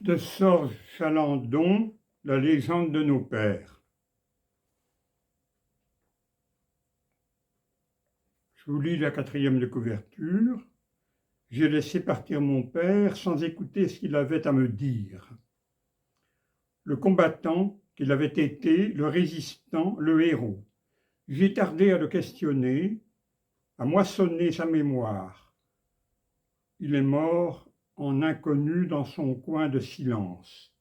De Sorge Chalandon, la légende de nos pères. Je vous lis la 4e de couverture. J'ai laissé partir mon père sans écouter ce qu'il avait à me dire. Le combattant qu'il avait été, le résistant, le héros. J'ai tardé à le questionner, à moissonner sa mémoire. Il est mort en inconnu dans son coin de silence.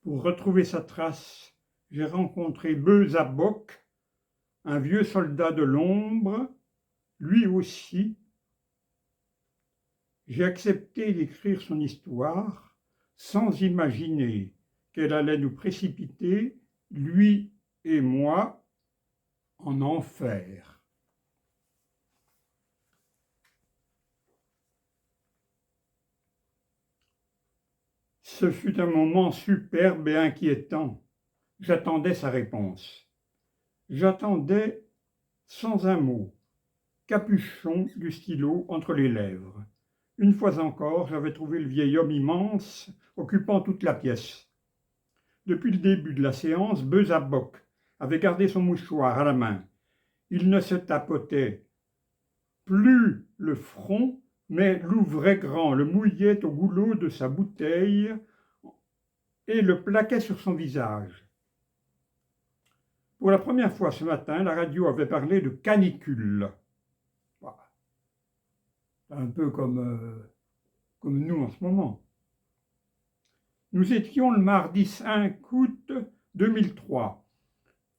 Pour retrouver sa trace, j'ai rencontré Beuzabok, un vieux soldat de l'ombre, lui aussi. J'ai accepté d'écrire son histoire sans imaginer qu'elle allait nous précipiter, lui et moi, en enfer. Ce fut un moment superbe et inquiétant. J'attendais sa réponse. J'attendais sans un mot, capuchon du stylo entre les lèvres. Une fois encore, j'avais trouvé le vieil homme immense, occupant toute la pièce. Depuis le début de la séance, Beuzabok avait gardé son mouchoir à la main. Il ne se tapotait plus le front, mais l'ouvrait grand, le mouillait au goulot de sa bouteille et le plaquait sur son visage. Pour la première fois ce matin, la radio avait parlé de canicule. Voilà. Un peu comme nous en ce moment. Nous étions le mardi 5 août 2003.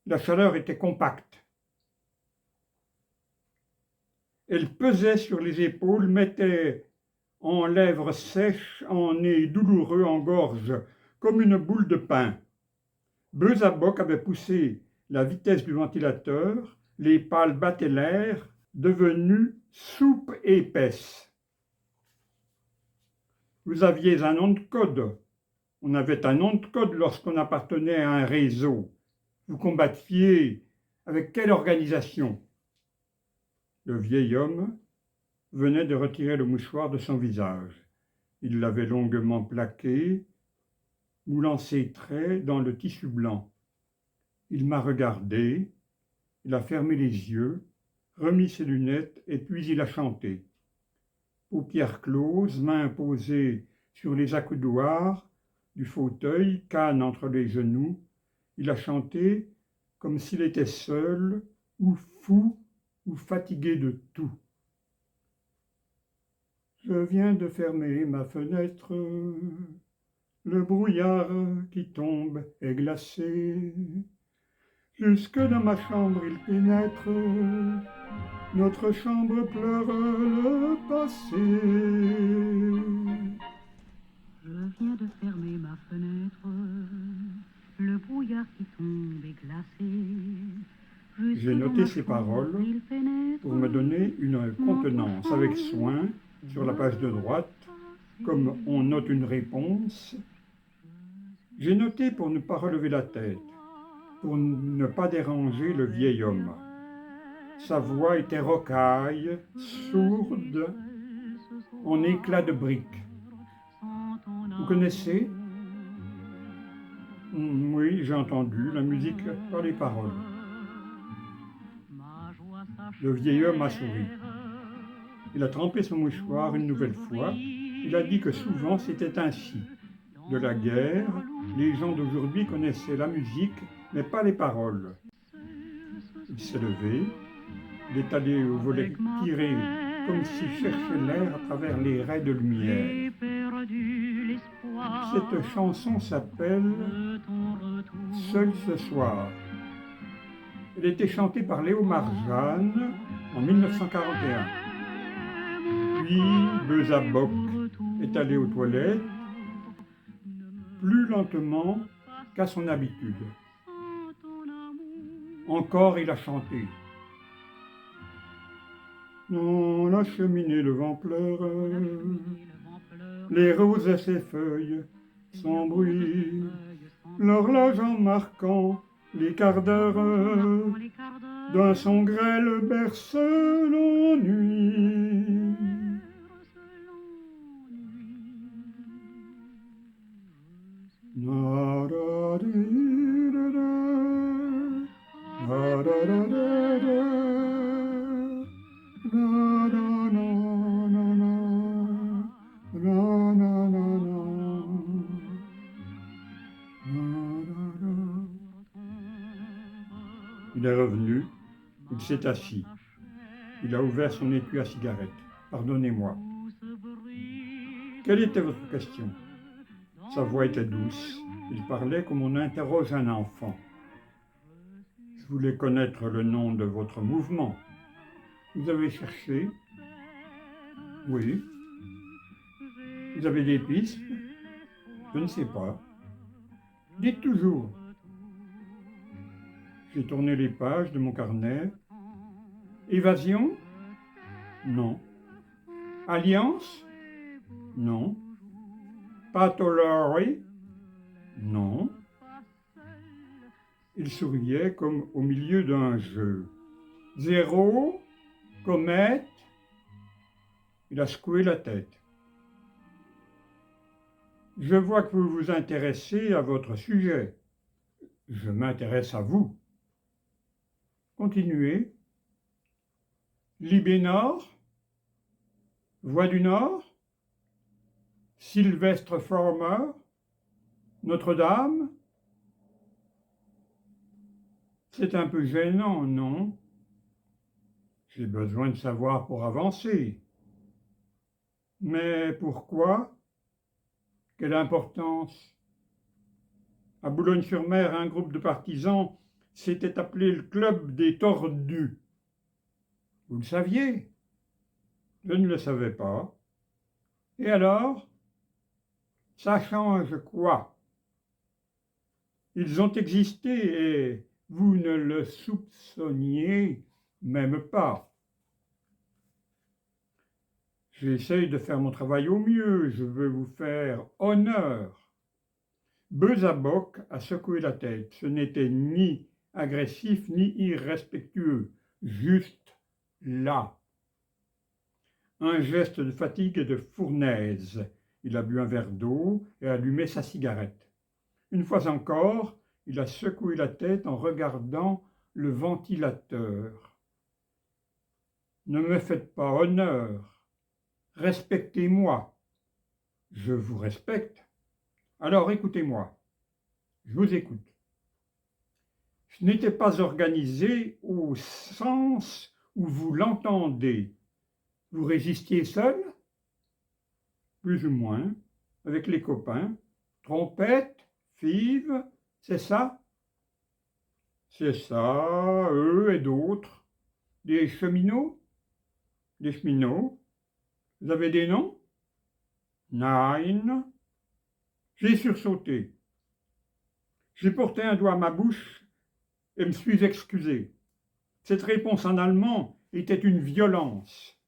La chaleur était compacte. Elle pesait sur les épaules, mettait en lèvres sèches, en nez douloureux, en gorge, comme une boule de pain. Beuzabok avait poussé la vitesse du ventilateur, les pales battaient l'air, devenues soupe épaisse. Vous aviez un nom de code. On avait un nom de code lorsqu'on appartenait à un réseau. Vous combattiez avec quelle organisation? Le vieil homme venait de retirer le mouchoir de son visage. Il l'avait longuement plaqué, moulant ses traits dans le tissu blanc. Il m'a regardé, il a fermé les yeux, remis ses lunettes et puis il a chanté. Paupières closes, mains posées sur les accoudoirs du fauteuil, canne entre les genoux, il a chanté comme s'il était seul, ou fou, ou fatigué de tout. Je viens de fermer ma fenêtre, le brouillard qui tombe est glacé. Jusque dans ma chambre il pénètre, notre chambre pleure le passé. Je viens de fermer ma fenêtre, le brouillard qui tombe est glacé. J'ai noté ces paroles pour me donner une contenance avec soin sur la page de droite, comme on note une réponse. J'ai noté pour ne pas relever la tête, pour ne pas déranger le vieil homme. Sa voix était rocaille, sourde, en éclat de briques. Vous connaissez? Oui, j'ai entendu la musique par les paroles. Le vieil homme a souri. Il a trempé son mouchoir une nouvelle fois. Il a dit que souvent c'était ainsi. De la guerre, les gens d'aujourd'hui connaissaient la musique, mais pas les paroles. Il s'est levé, il est allé au volet tiré, comme s'il cherchait l'air à travers les raies de lumière. Cette chanson s'appelle « Seul ce soir ». Elle a été chantée par Léo Marjane en 1941. Puis Beuzabok est allé aux toilettes, plus lentement qu'à son habitude. Encore il a chanté. Dans la cheminée le vent pleure, les roses et ses feuilles sans bruit, l'horloge en marquant les quarts d'heure, d'un son grêle berce l'ennui. Il est revenu, il s'est assis. Il a ouvert son étui à cigarette. Pardonnez-moi. Quelle était votre question? Sa voix était douce. Il parlait comme on interroge un enfant. Je voulais connaître le nom de votre mouvement. Vous avez cherché? Oui. Vous avez des pistes? Je ne sais pas. Dites toujours. J'ai tourné les pages de mon carnet. Évasion? Non. Alliance? Non. Pathologie? Non. Il souriait comme au milieu d'un jeu. Zéro? Comète? Il a secoué la tête. Je vois que vous vous intéressez à votre sujet. Je m'intéresse à vous. Continuez. Libé Nord? Voix du Nord? Sylvestre Former? Notre-Dame? C'est un peu gênant, non? J'ai besoin de savoir pour avancer. Mais pourquoi? Quelle importance? À Boulogne-sur-Mer, un groupe de partisans s'était appelé le Club des Tordus. Vous le saviez? Je ne le savais pas. Et alors? Ça change quoi? Ils ont existé et vous ne le soupçonniez même pas. J'essaye de faire mon travail au mieux, je veux vous faire honneur. Bezaboc a secoué la tête. Ce n'était ni agressif ni irrespectueux, juste là. Un geste de fatigue et de fournaise. Il a bu un verre d'eau et allumé sa cigarette. Une fois encore, il a secoué la tête en regardant le ventilateur. Ne me faites pas honneur. Respectez-moi. Je vous respecte. Alors écoutez-moi. Je vous écoute. Je n'étais pas organisé au sens où vous l'entendez. Vous résistiez seul? Plus ou moins, avec les copains. Trompette, fives, c'est ça? C'est ça, eux et d'autres. Des cheminots? Des cheminots? Vous avez des noms? Nein. J'ai sursauté. J'ai porté un doigt à ma bouche et me suis excusé. Cette réponse en allemand était une violence.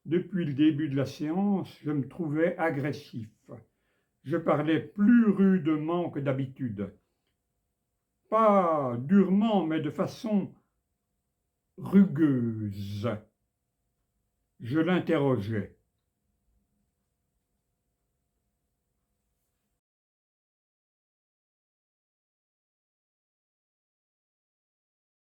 Depuis le début de la séance, je me trouvais agressif. Je parlais plus rudement que d'habitude. Pas durement, mais de façon rugueuse. Je l'interrogeais.